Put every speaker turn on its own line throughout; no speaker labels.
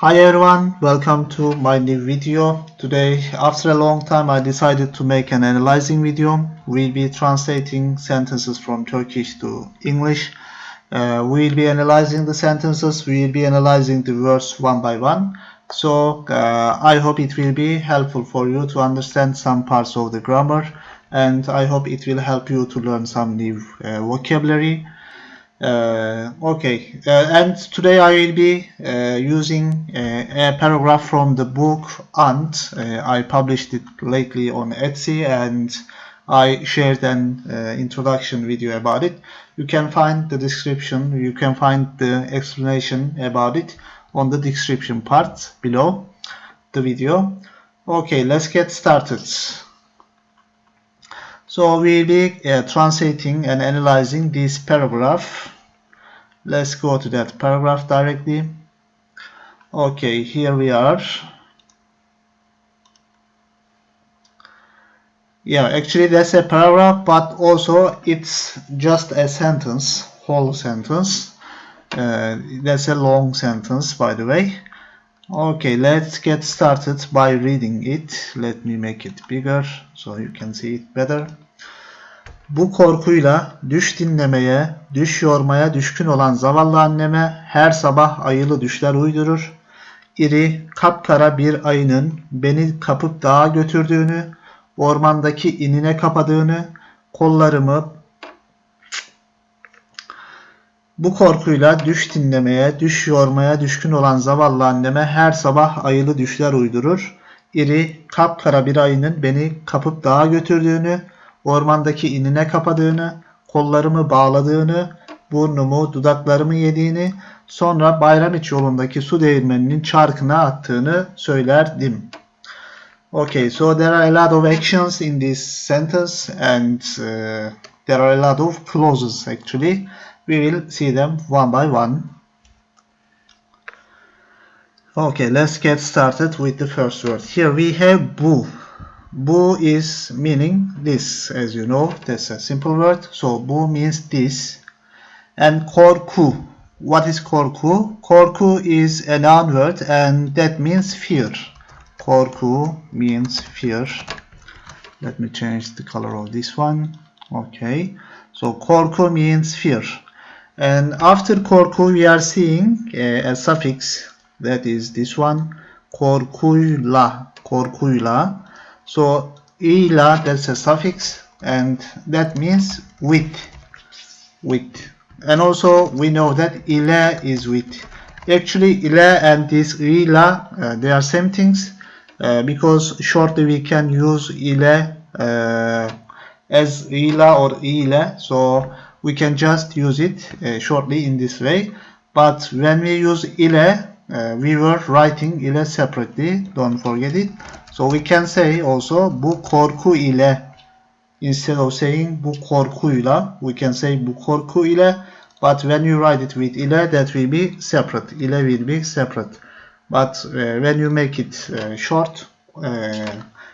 Hi everyone, welcome to my new video. Today, after a long time, I decided to make an analyzing video. We'll be translating sentences from Turkish to English. We'll be analyzing the sentences, we'll be analyzing the words one by one. So, I hope it will be helpful for you to understand some parts of the grammar, and I hope it will help you to learn some new vocabulary. And today I will be using a paragraph from the book Ant. I published it lately on Etsy and I shared an introduction video about it. You can find the description, you can find the explanation about it on the description part below the video. Okay, let's get started. So we'll be translating and analyzing this paragraph. Let's go to that paragraph directly. Okay, here we are. Yeah, actually that's a paragraph, but also it's just a sentence, whole sentence. That's a long sentence, by the way. Okay, let's get started by reading it. Let me make it bigger so you can see it better. Bu korkuyla düş dinlemeye, düş yormaya düşkün olan zavallı anneme her sabah ayılı düşler uydurur. İri, kapkara bir ayının beni kapıp dağa götürdüğünü, ormandaki inine kapadığını, kollarımı bu korkuyla düş dinlemeye, düş yormaya düşkün olan zavallı anneme her sabah ayılı düşler uydurur. İri, kapkara bir ayının beni kapıp dağa götürdüğünü, ormandaki inine kapadığını, kollarımı bağladığını, burnumu, dudaklarımı yediğini, sonra Bayramiç yolundaki su değirmeninin çarkına attığını söylerdim. Okay, so there are a lot of actions in this sentence and there are a lot of clauses actually. We will see them one by one. Okay, let's get started with the first word. Here we have bu. Bu is meaning this, as you know. That's a simple word. So bu means this. And korku. What is korku? Korku is a noun word and that means fear. Korku means fear. Let me change the color of this one. Okay. So korku means fear. And after korku we are seeing a suffix, that is this one, korkuyla, korkuyla. So ila, that's a suffix and that means with. And also we know that ile is with. Actually ile and this ila they are same things because shortly we can use ile as ila or ile, so we can just use it shortly in this way. But when we use ile, we were writing ile separately, don't forget it. So we can say also bu korku ile. Instead of saying bu korkuyla, we can say bu korku ile, but when you write it with ile, that will be separate. Ile will be separate. But when you make it short,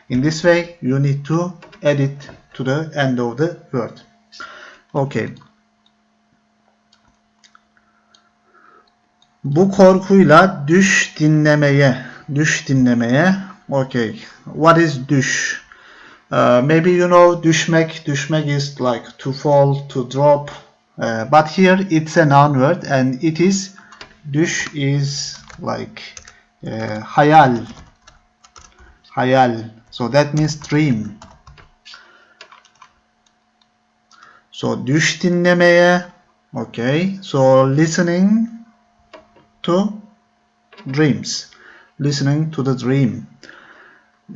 in this way, you need to add it to the end of the word. Okay. Bu korkuyla düş dinlemeye. Düş dinlemeye. Okay. What is düş? Maybe you know düşmek. Düşmek is like to fall, to drop. But here it's a noun word and it is, düş is like hayal. Hayal. So that means dream. So düş dinlemeye. Okay. So listening to dreams. Listening to the dream.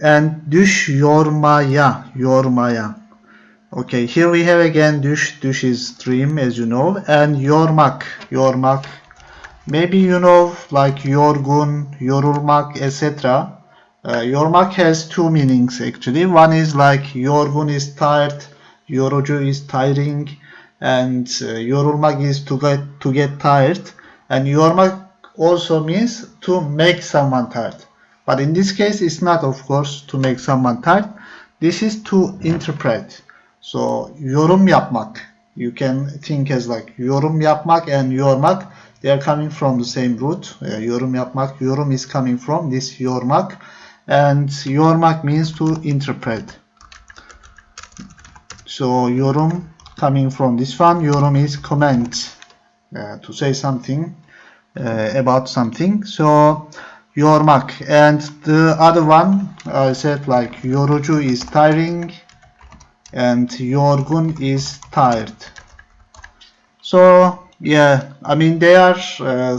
And düş yormaya, yormaya. Okay, here we have again düş. Düş is dream, as you know, and yormak, yormak. Maybe you know like yorgun, yorulmak, etc. Yormak has two meanings actually. One is like yorgun is tired, yorucu is tiring, and yorulmak is to get tired. And yormak also means to make someone tired. But in this case, it's not, of course, to make someone tired. This is to interpret. So, yorum yapmak. You can think as like yorum yapmak and yormak. They are coming from the same root. Yorum yapmak. Yorum is coming from this yormak. And yormak means to interpret. So yorum coming from this one. Yorum is comment. To say something about something. So yormak. And the other one I said like yorucu is tiring. And yorgun is tired. So yeah, I mean they are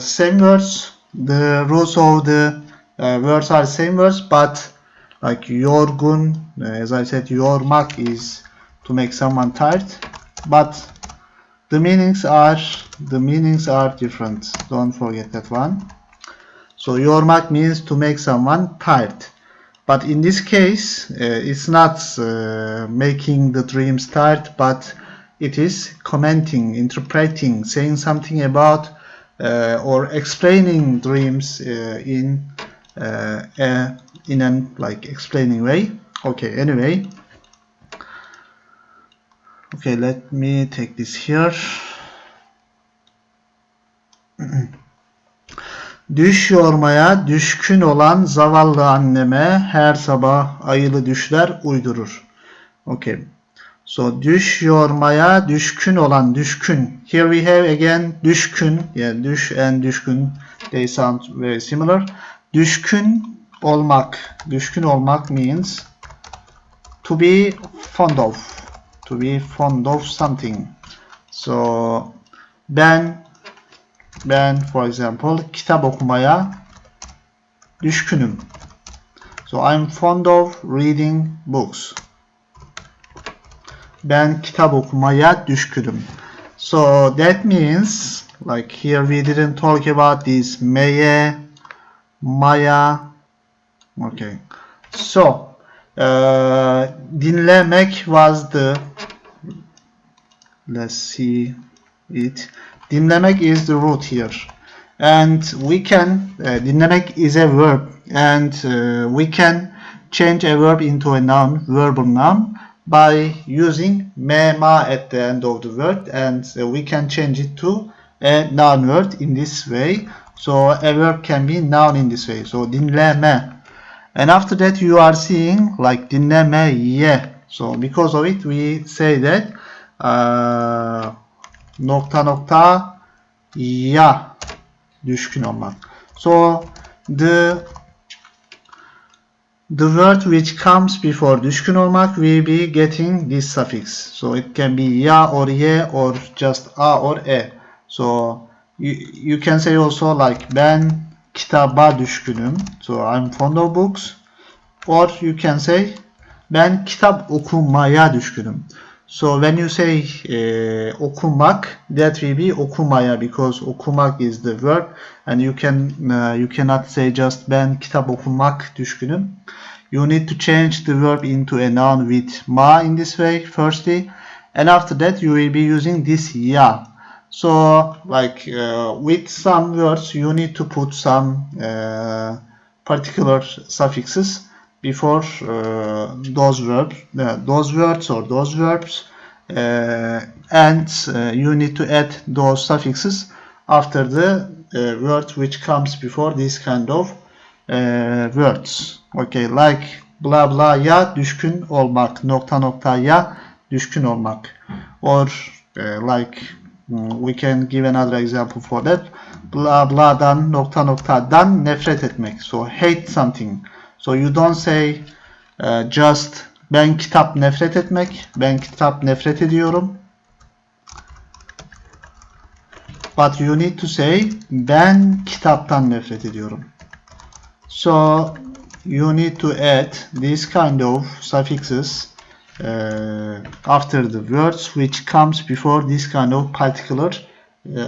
same words. The roots of the words are same words, but like yorgun, as I said, yormak is to make someone tired, but the meanings are different. Don't forget that one. So yormak means to make someone tired. But in this case, it's not making the dreams tired, but it is commenting, interpreting, saying something about or explaining dreams in an like explaining way. Okay, anyway. Okay, let me take this here. Düş yormaya düşkün olan zavallı anneme her sabah ayılı düşler uydurur. Okay. So düş yormaya düşkün olan düşkün. Here we have again düşkün. Yeah, düş and düşkün. They sound very similar. Düşkün olmak. Düşkün olmak means to be fond of. To be fond of something. So ben for example kitap okumaya düşkünüm. So I'm fond of reading books. Ben kitap okumaya düşkünüm. So that means like here we didn't talk about this meye, maya. Okay. So dinlemek was the, let's see it. Dinlemek is the root here. And we can, dinlemek is a verb. And we can change a verb into a noun, verbal noun, by using me, ma at the end of the word. And we can change it to a noun word in this way. So a verb can be noun in this way. So dinleme. And after that you are seeing like dinlemeye. So because of it we say that nokta nokta ya düşkün olmak. So the word which comes before düşkün olmak will be getting this suffix. So it can be ya or ye or just a or e. So you can say also like ben kitaba düşkünüm. So I'm fond of books. Or you can say ben kitap okumaya düşkünüm. So when you say okumak, that will be okumaya, because okumak is the verb, and you cannot say just ben kitap okumak düşkünüm. You need to change the verb into a noun with ma in this way firstly, and after that you will be using this ya. So like with some words you need to put some particular suffixes before those words or those verbs, and you need to add those suffixes after the word which comes before this kind of words. Okay, like blah blah ya düşkün olmak, nokta nokta ya düşkün olmak, or like we can give another example for that. Blah blah'dan nokta noktadan nefret etmek. So hate something. So you don't say just ben kitap nefret etmek. Ben kitap nefret ediyorum. But you need to say ben kitaptan nefret ediyorum. So you need to add this kind of suffixes after the words which comes before this kind of particular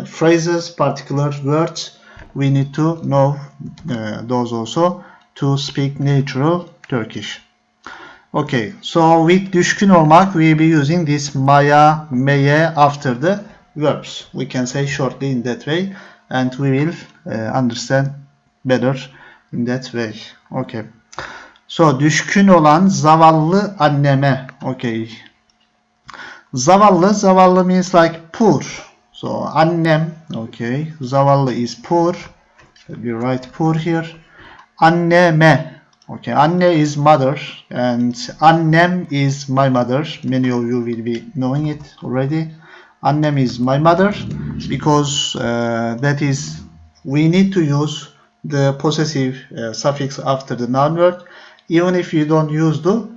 phrases, particular words. We need to know those also to speak natural Turkish. Okay, so with düşkün olmak we will be using this maya, meye after the verbs. We can say shortly in that way, and we will understand better in that way. Okay. So düşkün olan zavallı anneme. Okay. Zavallı means like poor. So annem, okay, zavallı is poor. We write poor here. Anneme, okay, anne is mother and annem is my mother. Many of you will be knowing it already. Annem is my mother because that is, we need to use the possessive suffix after the noun word, even if you don't use the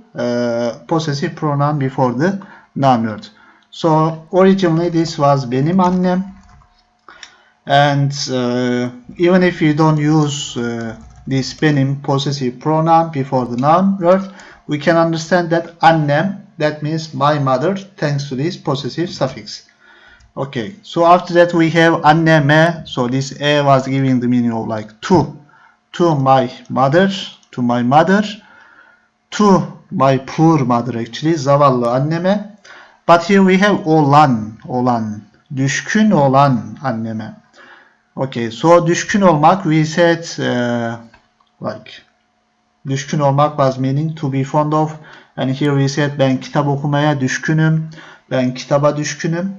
possessive pronoun before the noun word. So originally this was benim annem, and even if you don't use this benim possessive pronoun before the noun word, we can understand that annem, that means my mother, thanks to this possessive suffix. Okay, so after that we have anneme, so this a was giving the meaning of like to my mother, to my mother, to my poor mother actually, zavallı anneme. But here we have olan, düşkün olan anneme. Okay, so düşkün olmak, we said like düşkün olmak was meaning to be fond of, and here we said ben kitap okumaya düşkünüm, ben kitaba düşkünüm.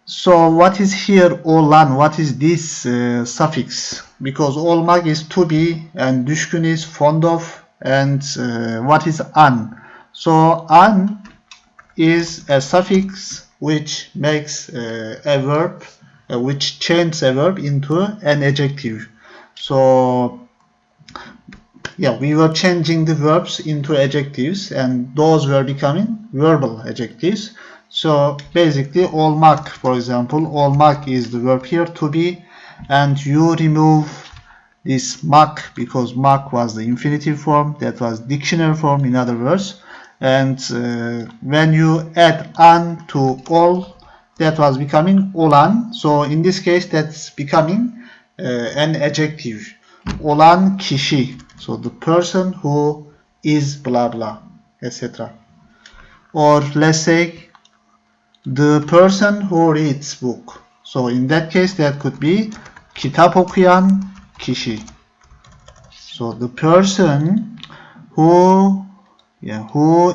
So what is here olan? What is this suffix? Because olmak is to be and düşkün is fond of, and what is an? So an is a suffix which makes a verb, which changes a verb into an adjective. So yeah, we were changing the verbs into adjectives, and those were becoming verbal adjectives. So basically olmak, for example, olmak is the verb here, to be, and you remove this mak because mak was the infinitive form, that was dictionary form in other words, and when you add an to ol, that was becoming olan. So in this case that's becoming an adjective, olan kişi, so the person who is blah blah, etc. Or let's say the person who reads book. So in that case that could be kitap okuyan kişi. So the person who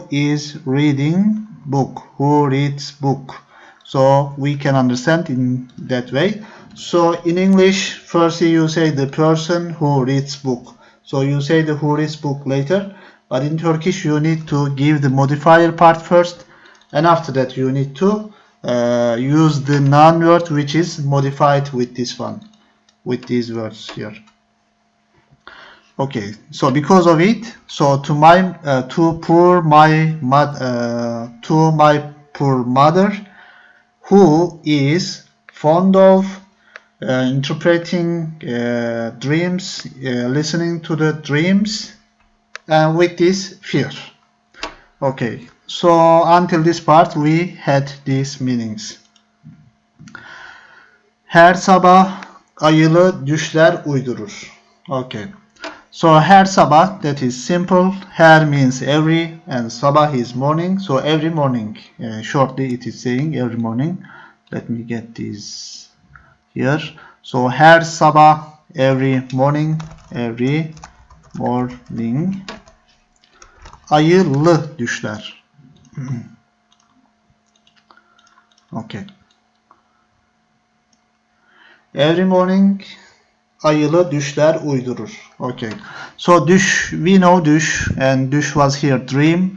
is reading book, who reads book. So we can understand in that way. So in English, firstly you say the person who reads book. So you say the who reads book later, but in Turkish you need to give the modifier part first, and after that you need to use the noun word which is modified with this one, with these words here. Okay, so because of it, so to my poor mother, who is fond of interpreting dreams, listening to the dreams, with this fear. Okay, so until this part we had these meanings. Her sabah ayılı düşler uydurur. Okay. So her sabah, that is simple. Her means every, and sabah is morning. So every morning, shortly it is saying every morning. Let me get this here. So her sabah, every morning, ayılı düşler. Okay. Every morning ayılı düşler uydurur. Okay. So düş, we know düş, and düş was here dream,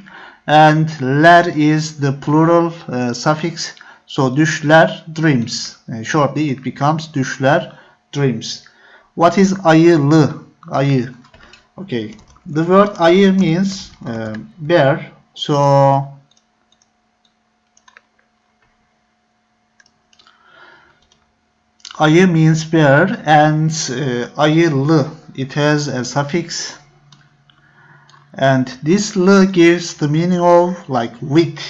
and ler is the plural suffix. So düşler dreams. Shortly it becomes düşler dreams. What is ayılı? Ayı. Okay. The word ayı means bear. So ayı means bear, and ayılı, it has a suffix, and this l gives the meaning of like with,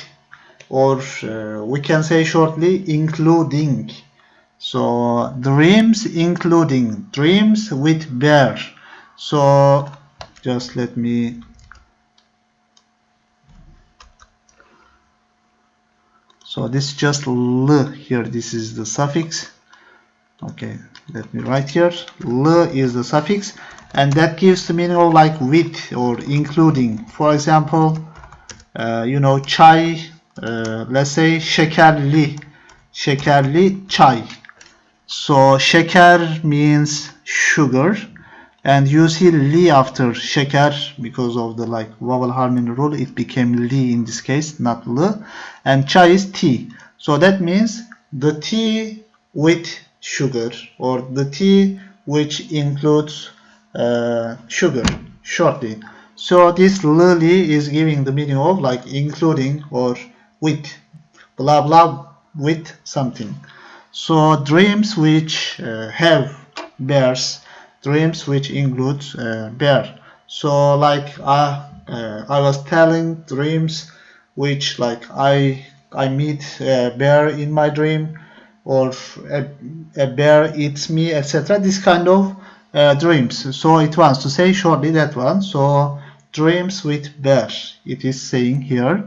or we can say shortly including. So dreams including, dreams with bear. So just let me, so this is just l here, this is the suffix. Okay, let me write here. L is the suffix, and that gives the meaning of like with or including. For example, you know, çay, let's say şekerli. şekerli çay. So şeker means sugar, and you see li after şeker because of the like vowel harmony rule. It became li in this case, not l. And chai is tea. So that means the tea with sugar, or the tea which includes sugar, shortly. So this li is giving the meaning of like including or with, blah blah with something. So dreams which have bears, dreams which include bear. So like I was telling dreams which like I meet a bear in my dream, or a bear eats me, etc. This kind of dreams. So it wants to say shortly that one. So dreams with bear, it is saying here.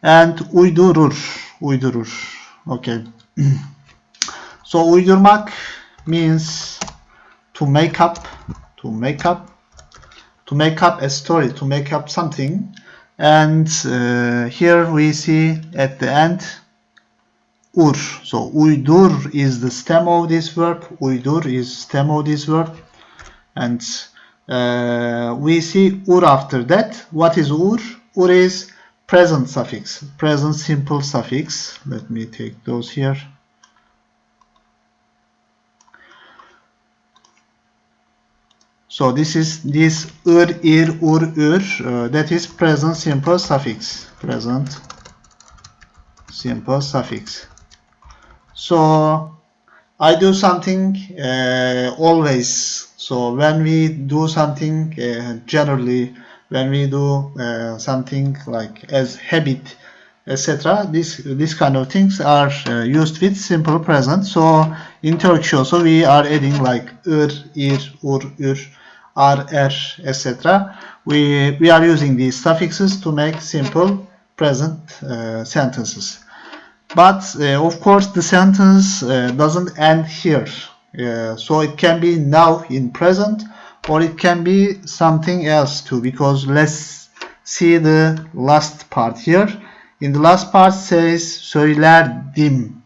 And uydurur, uydurur. Okay. So uydurmak means to make up, to make up a story, to make up something. And here we see at the end ur. So uydur is the stem of this verb. Uydur is stem of this verb. And we see ur after that. What is ur? Ur is present suffix, present simple suffix. Let me take those here. So this is this ir, ur, ur, that is present simple suffix, present simple suffix. So I do something always. So when we do something generally, when we do something like as habit, etc., this kind of things are used with simple present. So in Turkish also we are adding like ir, ur, ar, etc. We are using these suffixes to make simple present sentences. But of course the sentence doesn't end here. So it can be now in present, or it can be something else too, because let's see the last part here. In the last part says söylerdim.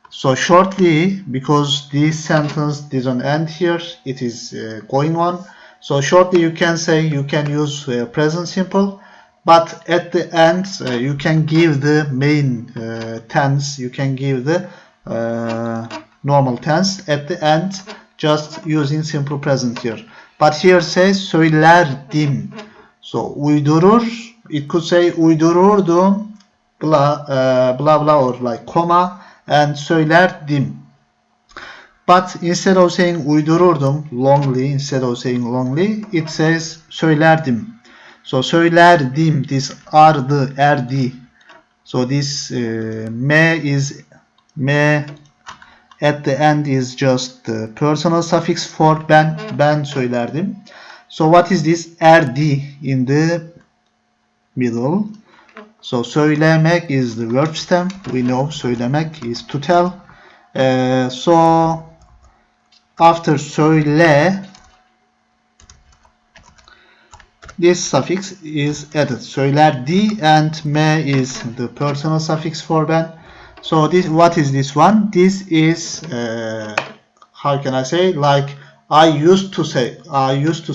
So shortly, because this sentence doesn't end here, it is going on. So shortly you can say, you can use present simple, but at the end you can give the main tense, you can give the normal tense at the end, just using simple present here. But here says söylerdim. So uydurur, it could say uydururdum, blah blah, or like comma, and söylerdim. But instead of saying uydururdum, longly, instead of saying longly, it says söylerdim. So söylerdim, this ardı, erdi. So this me at the end is just the personal suffix for ben söylerdim. So what is this erdi in the middle? So söylemek is the verb stem. We know söylemek is to tell. So after söyle, this suffix is added. Söylerdi, and me is the personal suffix for ben. So this, what is this one? This is how can I say, like I used to say, I used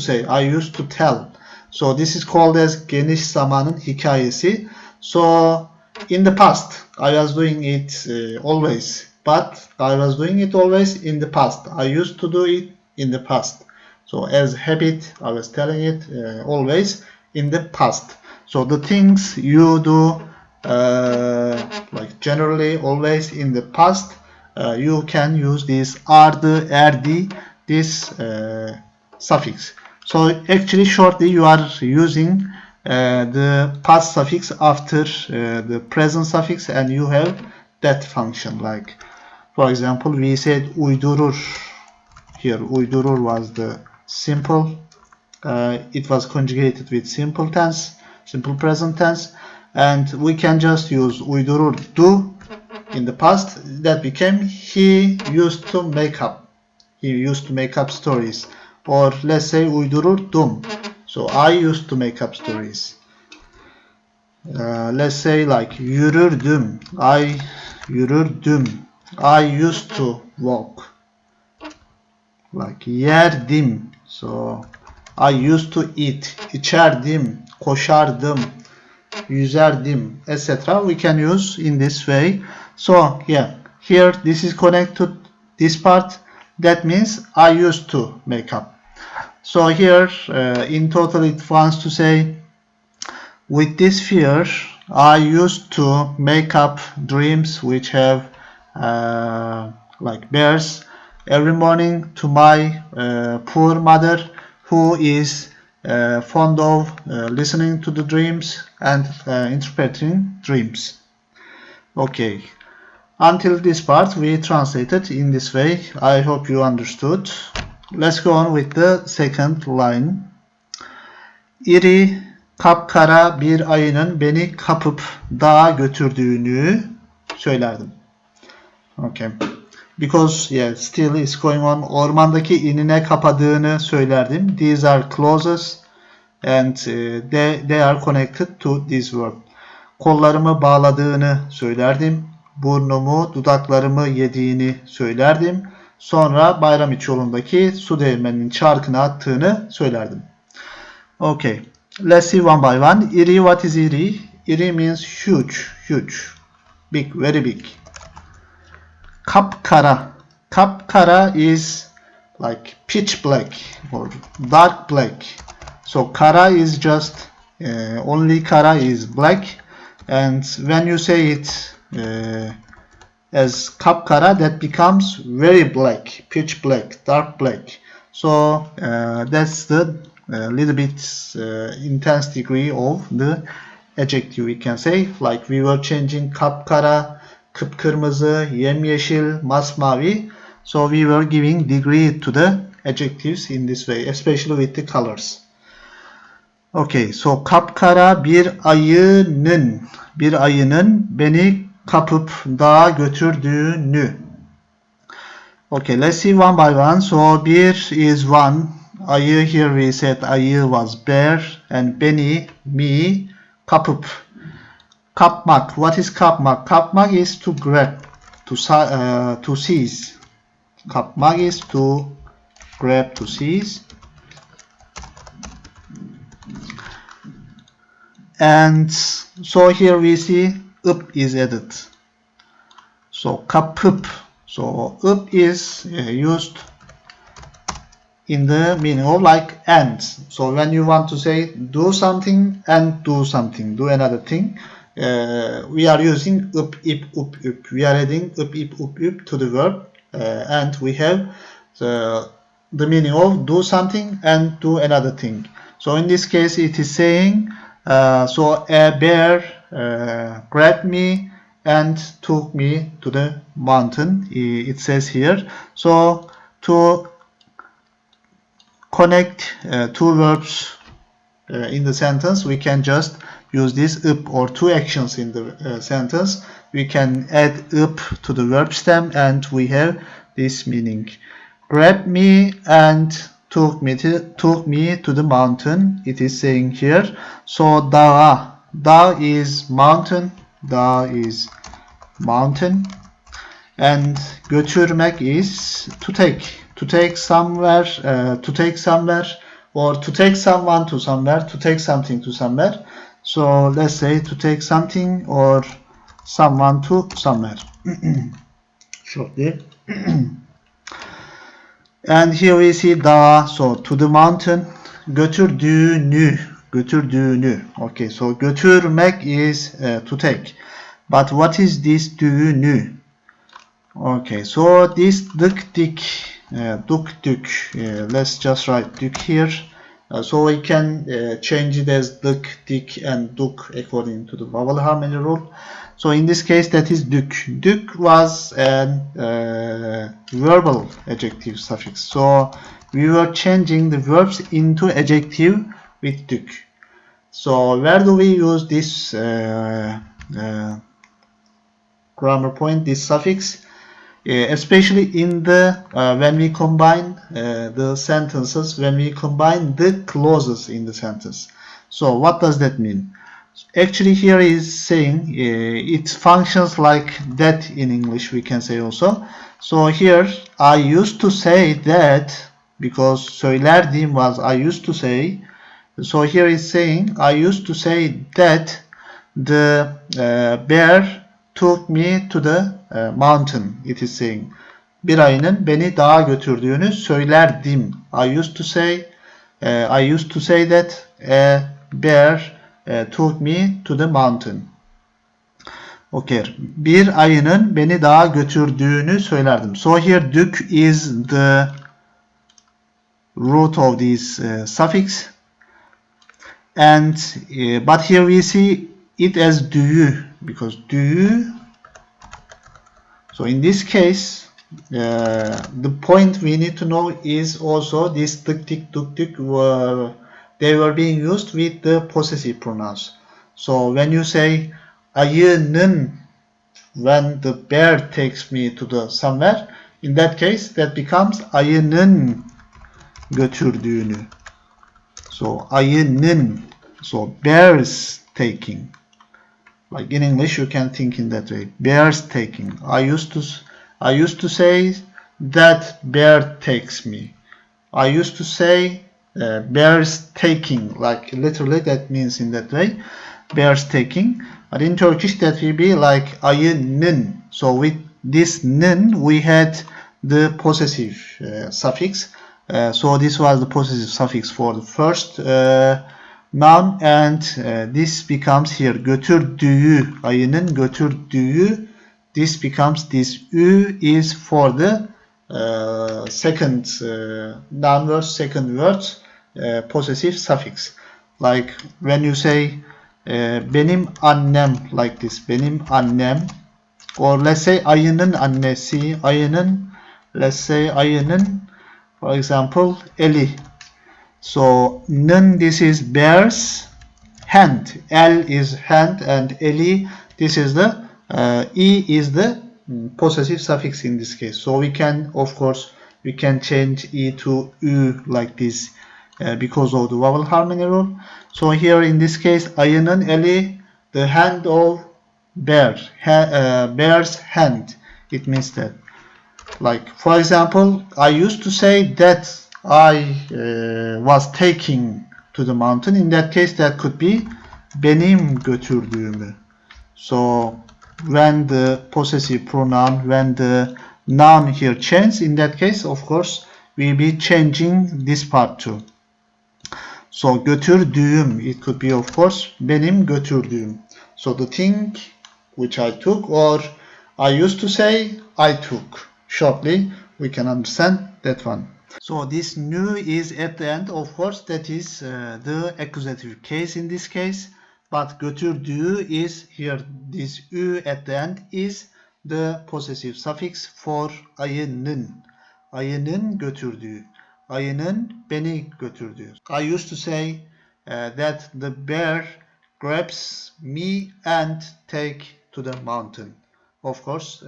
to tell. So this is called as geniş zamanın hikayesi. So in the past I was doing it always, but I was doing it always in the past. I used to do it in the past. So as habit, I was telling it always in the past. So the things you do like generally always in the past, you can use this ardı, erdi, this suffix. So actually shortly you are using the past suffix after the present suffix, and you have that function. Like for example, we said uydurur. Here uydurur was the simple, it was conjugated with simple tense, simple present tense, and we can just use uydururdu in the past. That became he used to make up, he used to make up stories. Or let's say uydururdum, so I used to make up stories. Let's say like yürürdüm, I Yürürdüm. I used to walk. Like yerdim. So I used to eat. İçerdim. Koşardım. Yüzerdim, etc. We can use in this way. So yeah, here this is connected to this part. That means I used to make up. So here in total it wants to say, with this fear I used to make up dreams which have like bears every morning to my poor mother, who is fond of listening to the dreams and interpreting dreams. Okay, until this part we translated in this way. I hope you understood. Let's go on with the second line. İri, kapkara bir ayının beni kapıp dağa götürdüğünü söylerdim. Okay. Because yeah, still is going on. Ormandaki inine kapadığını söylerdim. These are clauses and they are connected to this verb. Kollarımı bağladığını söylerdim. Burnumu, dudaklarımı yediğini söylerdim. Sonra Bayramiç yolundaki su değirmeninin çarkına attığını söylerdim. Okay, let's see one by one. İri, what is iri? İri means huge, huge, big, very big. Kapkara. Kapkara is like pitch black or dark black. So kara is just only kara is black, and when you say it as kapkara, that becomes very black, pitch black, dark black. So that's the little bit intense degree of the adjective, we can say. Like we were changing kapkara, kıpkırmızı, yemyeşil, masmavi. So we were giving degree to the adjectives in this way, especially with the colors. Okay, so kapkara bir ayının beni kapıp dağa götürdüğünü. Okay, let's see one by one. So bir is one. Ayı, here we said ayı was bear, and beni, me, kapıp. Kapmak. What is kapmak? Kapmak is to grab, to seize. Kapmak is to grab, to seize. And so here we see up is added. So kapıp. So up is used in the meaning of like and. So when you want to say do something and do something, do another thing, we are using up, ip, up, up. We are adding up, ip, up, up to the verb, and we have the meaning of do something and do another thing. So in this case it is saying, so a bear grabbed me and took me to the mountain, it says here. So to connect two verbs in the sentence, we can just use this up, or two actions in the sentence. We can add up to the verb stem and we have this meaning. Grabbed me and took me to the mountain, it is saying here. So dağ is mountain, and götürmek is to take somewhere, or to take someone to somewhere, to take something to somewhere. So let's say to take something or someone to somewhere. Shortly. And here we see dağ, so to the mountain. Götürdüğünü. Okay, so götürmek is to take. But what is this düğünü? Okay, so this dük, let's just write dük here. So we can change it as dik, and duk according to the vowel harmony rule. So in this case that is dük. Dük was an verbal adjective suffix. So we were changing the verbs into adjective with dük. So where do we use this grammar point, this suffix? Especially in the when we combine the sentences, when we combine the clauses in the sentence. So what does that mean? Actually, here is saying it functions like that in English, we can say also. So here I used to say that, because söylerdim was I used to say. So here is saying I used to say that the bear took me to the mountain. It is saying bir ayının beni dağa götürdüğünü söylerdim. I used to say that a bear took me to the mountain. Okay. Bir ayının beni dağa götürdüğünü söylerdim. So here dük is the root of this suffix, and but here we see it as düğü, because düğü. So in this case, the point we need to know is also this tık tik tuk tik were, they were being used with the possessive pronouns. So when you say ayının, when the bear takes me to the somewhere, in that case that becomes ayının götürdüğünü. So ayının, so bears taking. Like in English, you can think in that way. Bears taking. I used to say that bear takes me. I used to say bears taking. Like literally, that means in that way, bears taking. But in Turkish, that will be like ayının. So with this nın, we had the possessive suffix. So this was the possessive suffix for the first noun, and this becomes here götürdüğü, ayının götürdüğü. This becomes, this ü is for the second noun word, second word possessive suffix. Like when you say benim annem, like this, benim annem, or let's say ayının annesi, ayının, let's say ayının, for example, eli. So nın, this is bear's hand, el is hand, and eli, this is the e is the possessive suffix in this case. So we can, of course, we can change e to ü like this because of the vowel harmony rule. So here in this case, ayının eli, the hand of bear, bear's hand, it means that. Like for example, I used to say that I was taking to the mountain. In that case, that could be benim götürdüğümü. So when the possessive pronoun, when the noun here changes, in that case, of course, we'll be changing this part too. So götürdüğüm, it could be of course benim götürdüğüm. So the thing which I took, or I used to say I took. Shortly, we can understand that one. So this nü is at the end, of course, that is the accusative case in this case. But götürdüğü is here, this ü at the end is the possessive suffix for ayının. Ayının götürdüğü. Ayının beni götürdüğü. I used to say that the bear grabs me and take to the mountain. Of course,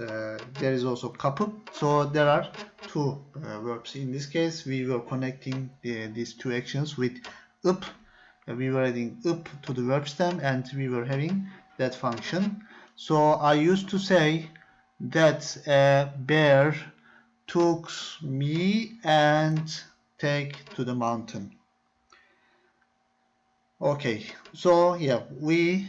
there is also kapı. So there are two verbs. In this case, we were connecting these two actions with up. We were adding up to the verb stem, and we were having that function. So I used to say that a bear took me and take to the mountain. Okay, so yeah, we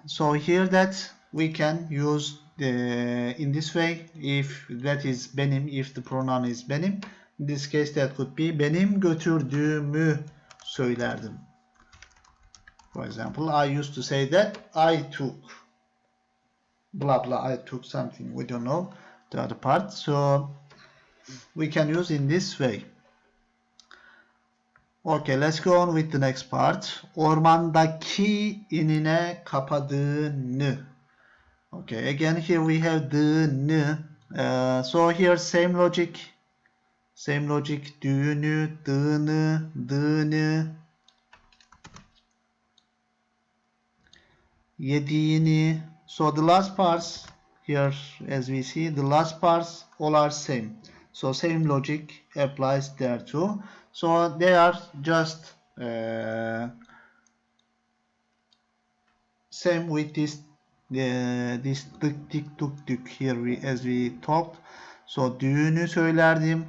so here that we can use in this way, if that is benim, if the pronoun is benim, in this case that could be benim götürdüğümü söylerdim. For example, I used to say that I took blah blah, I took something, we don't know the other part, so we can use in this way. Okay, let's go on with the next part. Ormandaki inine kapadığını. Okay, again here we have dığını. So here same logic. Düğünü, dığını. Yediğini. So the last parts here, as we see, the last parts all are same. So same logic applies there too. So they are just same with this tık tik tuk tük here as we talked. So düğünü söylerdim,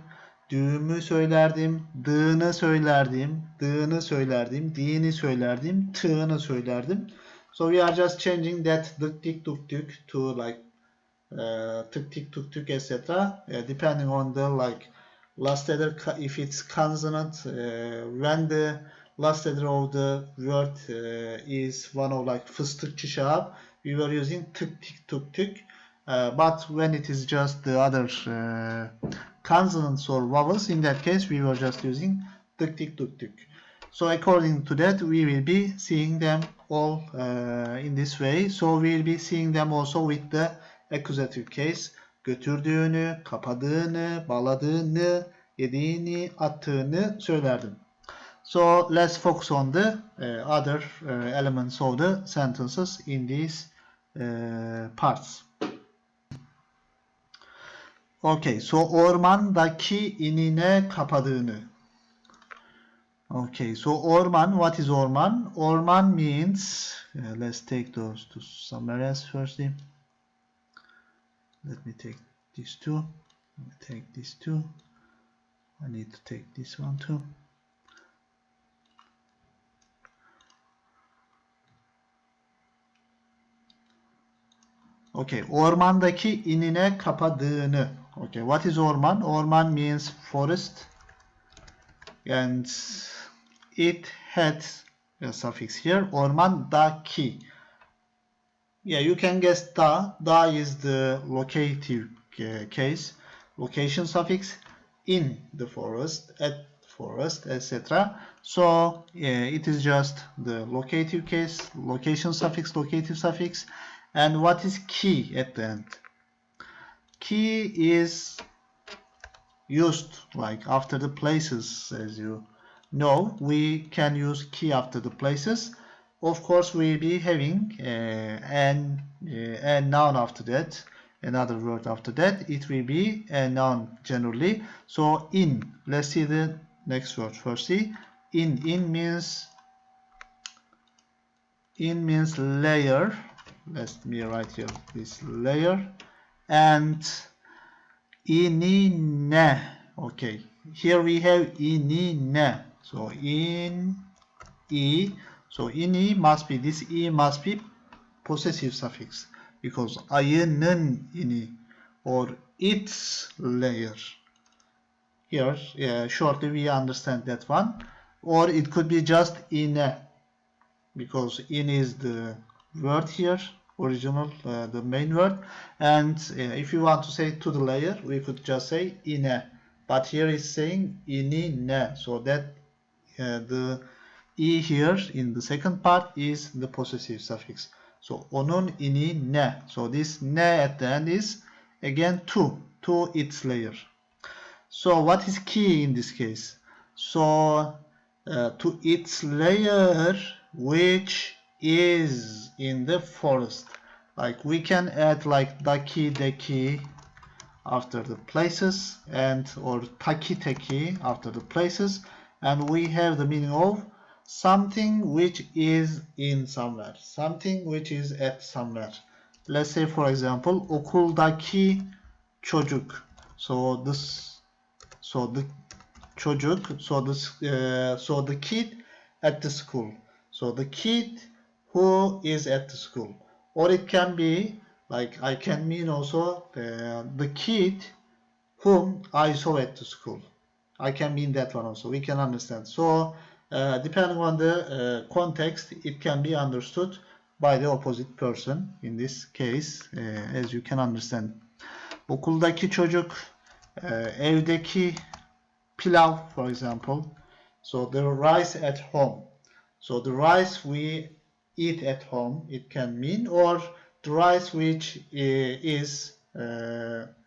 düğümü söylerdim, dığını söylerdim, dığını söylerdim, dini söylerdim, tığını söylerdim. So we are just changing that tık tik tuk tük to like tık tik tuk tük etc. Depending on the like last letter, if it's consonant, when the last letter of the word is one of like fıstıkçı şahap, we were using tık tik tuk tük. But when it is just the other consonants or vowels, in that case we were just using tık tik tuk tük. So according to that, we will be seeing them all in this way. So we will be seeing them also with the accusative case. Götürdüğünü, kapadığını, bağladığını, yediğini, attığını söylerdim. So let's focus on the other elements of the sentences in these parts. Okay, so ormandaki inine kapadığını. Okay, so orman, what is orman? Orman means, let's take those to somewhere else firstly. Let me take these two. Let me take these two. I need to take this one too. Okay, ormandaki inine kapadığını. Okay, what is orman? Orman means forest. And it had a suffix here. Ormandaki. Yeah, you can guess da. Da is the locative case. Location suffix. In the forest, at forest, etc. So it is just the locative case, location suffix, locative suffix. And what is ki at the end? Ki is used like after the places, as you know. We can use ki after the places. Of course, we'll be having a noun after that, another word after that. It will be a noun generally. So in, let's see the next word firstly. In means layer. Let me write here this layer. And inine. Okay, here we have inine. So in e. So ini must be, this e must be possessive suffix because ayının ini or its layer. Here shortly we understand that one. Or it could be just ine because in is the word here, original, the main word. And if you want to say to the layer, we could just say ine. But here it's saying inine. So that the e here in the second part is the possessive suffix. So onun ini ne. So this ne at the end is again to its layer. So what is ki in this case? So to its layer which is in the forest. Like we can add like daki, deki after the places, and or taki, teki after the places, and we have the meaning of something which is in somewhere, something which is at somewhere. Let's say for example okuldaki çocuk. So the çocuk, so the kid at the school. So the kid who is at the school. Or it can be like, I can mean also the kid whom I saw at the school. I can mean that one also. We can understand. So depending on the context, it can be understood by the opposite person in this case, as you can understand. Okuldaki çocuk, evdeki pilav, for example. So the rice at home. So the rice we eat at home, it can mean, or the rice which is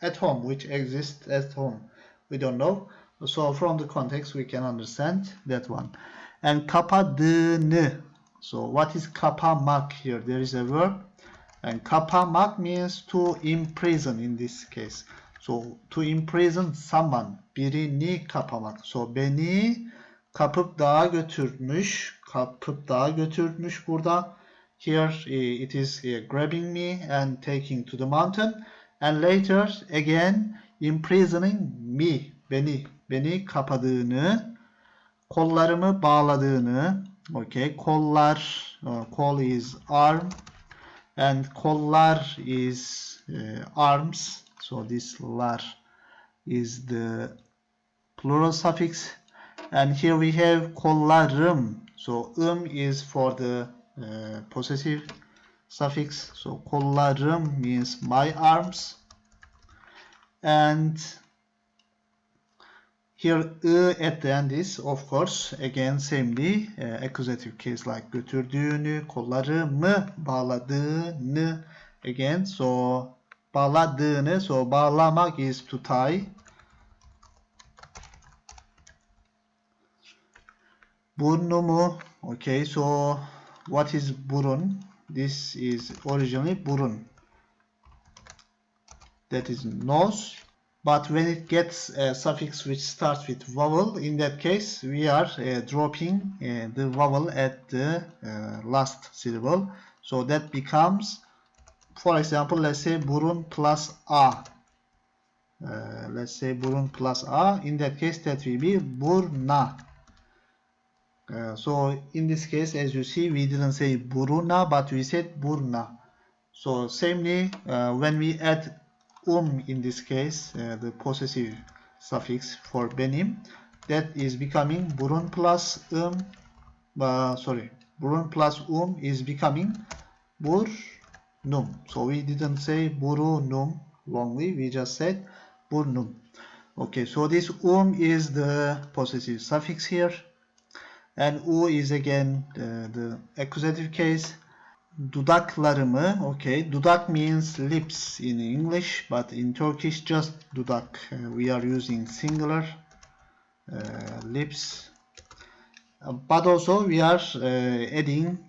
at home, which exists at home. We don't know. So from the context we can understand that one. And kapadığını. So what is kapamak here? There is a verb. And kapamak means to imprison in this case. So to imprison someone. Birini kapamak. So beni kapıp dağa götürmüş. Kapıp dağa götürmüş burada. here it is grabbing me and taking to the mountain, and later again imprisoning me, beni kapadığını, kollarımı bağladığını. Okay, kollar, kol is arm, and kollar is arms. So this lar is the plural suffix, and here we have kollarım. So is for the possessive suffix. So kollarım means my arms, and here at the end is of course again samely accusative case like götürdüğünü, kollarımı bağladığını again. So bağladığını, so bağlamak is to tie. Burnumu, okay, so what is burun? This is originally burun, that is nose, but when it gets a suffix which starts with vowel, in that case we are dropping the vowel at the last syllable, so that becomes, for example, let's say burun plus a. Let's say burun plus a, in that case that will be burna. So in this case, as you see, we didn't say buruna, but we said burna. So samely, when we add in this case, the possessive suffix for benim, that is becoming burun plus burun plus is becoming burnum. So we didn't say burunum wrongly, we just said burnum. Okay, so this is the possessive suffix here, and is again the accusative case. Dudaklarımı, okay, dudak means lips in English, but in Turkish just dudak. We are using singular lips, but also we are adding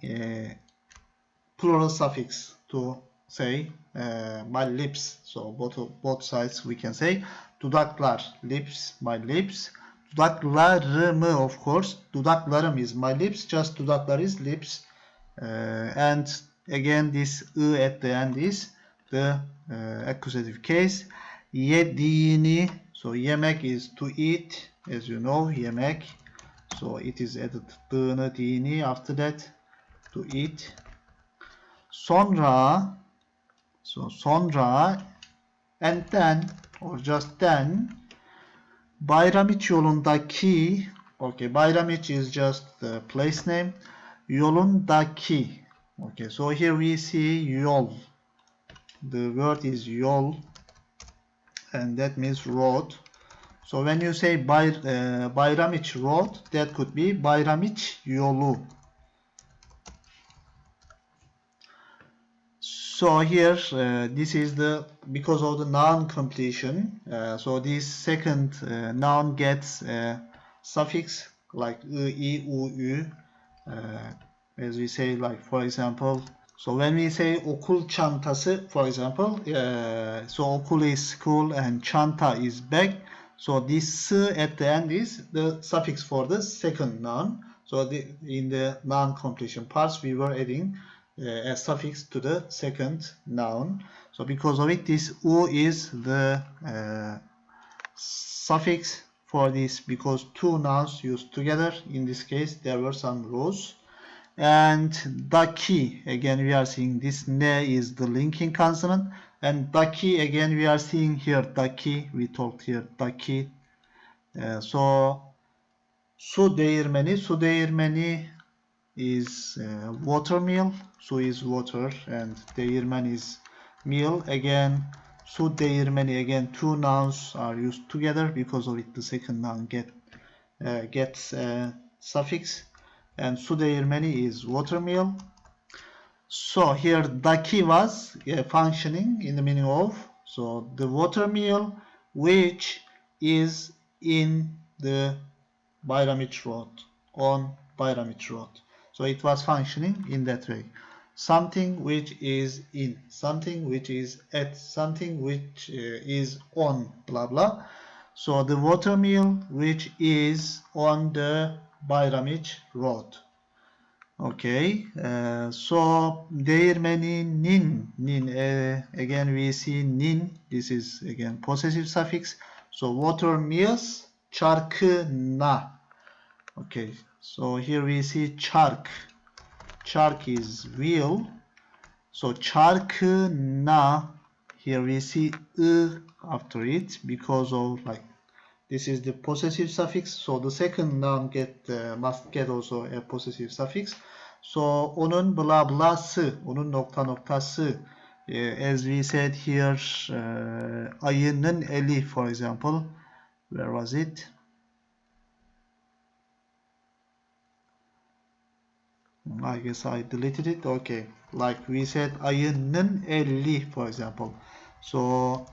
plural suffix to say my lips. So both sides we can say dudaklar, lips, my lips. Dudaklarımı, of course, dudaklarım is my lips, just dudaklar is lips. And again this at the end is the accusative case. Yediğini, so yemek is to eat, as you know, yemek, so it is added dığını, dini after that, to eat. Sonra, so sonra, and then or just then, Bayramiç yolundaki, okay, Bayramiç is just the place name, yolundaki, okay, so here we see yol, the word is yol, and that means road. So when you say Bayramiç road, that could be Bayramiç yolu. So here this is the, because of the noun completion, so this second noun gets a suffix like I, U, Ü, as we say, like for example, so when we say okul çantası, for example, so okul is school and çanta is bag, so this at the end is the suffix for the second noun. So in the noun completion parts we were adding a suffix to the second noun. So because of it, this u is the suffix for this, because two nouns used together. In this case there were some rules. And daki, again we are seeing this ne is the linking consonant, and daki again we are seeing here daki, we talked here daki. So su değirmeni is water mill. Su is water and değirmen is mill. Again, su değirmeni, again two nouns are used together, because of it the second noun gets a suffix, and su değirmeni is water mill. So here daki was functioning in the meaning of, so the water mill which is in the Bayramiç Road, on Bayramiç Road. So it was functioning in that way. Something which is in, something which is at, something which is on, blah blah. So the water mill which is on the Bayramiç Road. Okay, so değirmeninin, again we see nin, this is again possessive suffix. So water mills çarkına. Okay, so here we see çark. Çark is wheel. So çarkına, here we see after it because of like this is the possessive suffix. So the second noun must get also a possessive suffix. So onun bla blası, onun nokta noktası. As we said here, ayının eli, for example. Where was it? I guess I deleted it. Okay, like we said, ayının eli, for example. So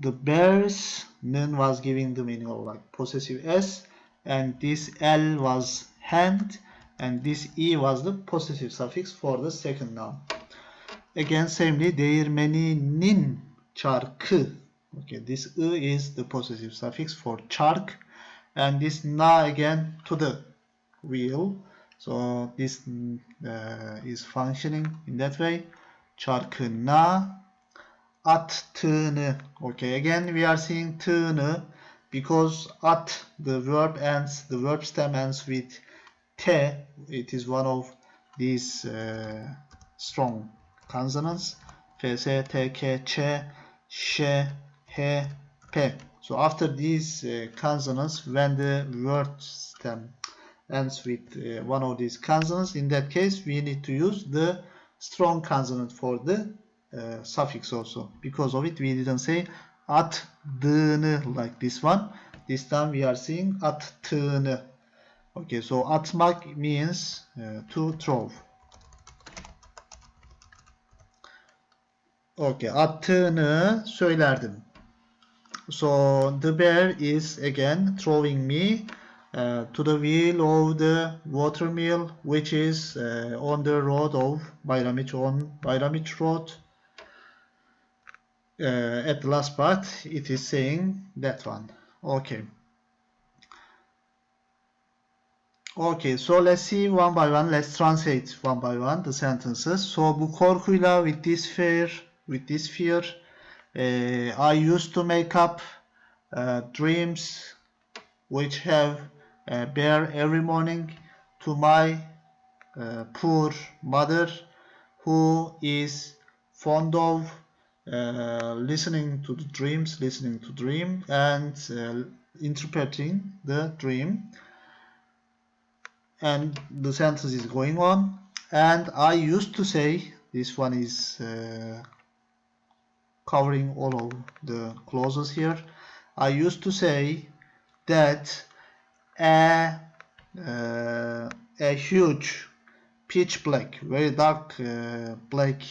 the bear's nun was giving the meaning of like possessive s, and this l was hand, and this e was the possessive suffix for the second noun. Again, samely, değirmeninin çarkı. Okay, this is the possessive suffix for çark, and this na again to the wheel. So this is functioning in that way. Çarkına attığını. Okay, again we are seeing tığını because at the verb stem ends with t. It is one of these strong consonants. F, S, T, K, Ç, Ş, H, P. So after these consonants, when the word stem ends with one of these consonants, in that case we need to use the strong consonant for the suffix also. Because of it we didn't say attığını like this one. This time we are saying attığını. Okay, so atmak means to throw. Okay, attığını söylerdim. So the bear is again throwing me to the wheel of the watermill, which is on the road of Bayramiç, on Bayramiç Road. At the last part, it is saying that one. Okay. Okay, so let's see one by one. Let's translate one by one the sentences. So bu korkuyla, with this fear, I used to make up dreams which have bear every morning to my poor mother, who is fond of listening to the dream and interpreting the dream. And the sentence is going on. And I used to say, this one is covering all of the clauses here. I used to say that a huge pitch black, very dark black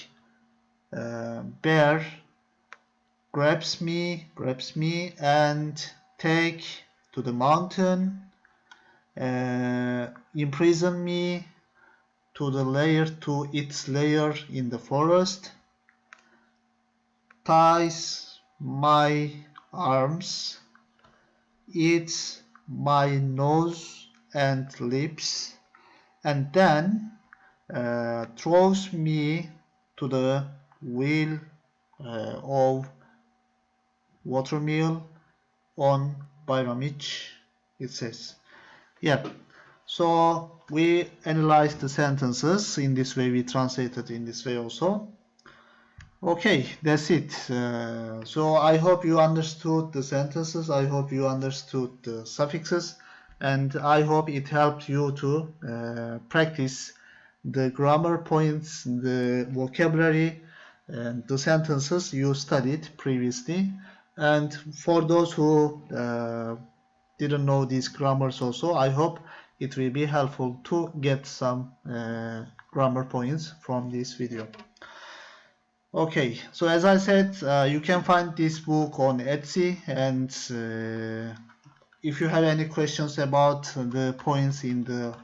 bear grabs me and take to the mountain, imprison me to its lair in the forest, ties my arms, eats my nose and lips, and then throws me to the wheel of watermill on Bayramiç, it says. Yeah, so we analyzed the sentences in this way, we translated in this way also. Okay, that's it. So I hope you understood the sentences, I hope you understood the suffixes, and I hope it helped you to practice the grammar points, the vocabulary, and the sentences you studied previously. And for those who didn't know these grammars also, I hope it will be helpful to get some grammar points from this video. Okay, so as I said, you can find this book on Etsy, and if you have any questions about the points in the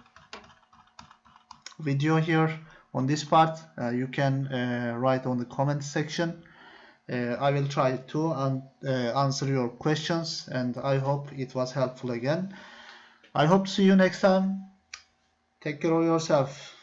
video here on this part, you can write on the comment section. I will try to answer your questions, and I hope it was helpful again. I hope to see you next time. Take care of yourself.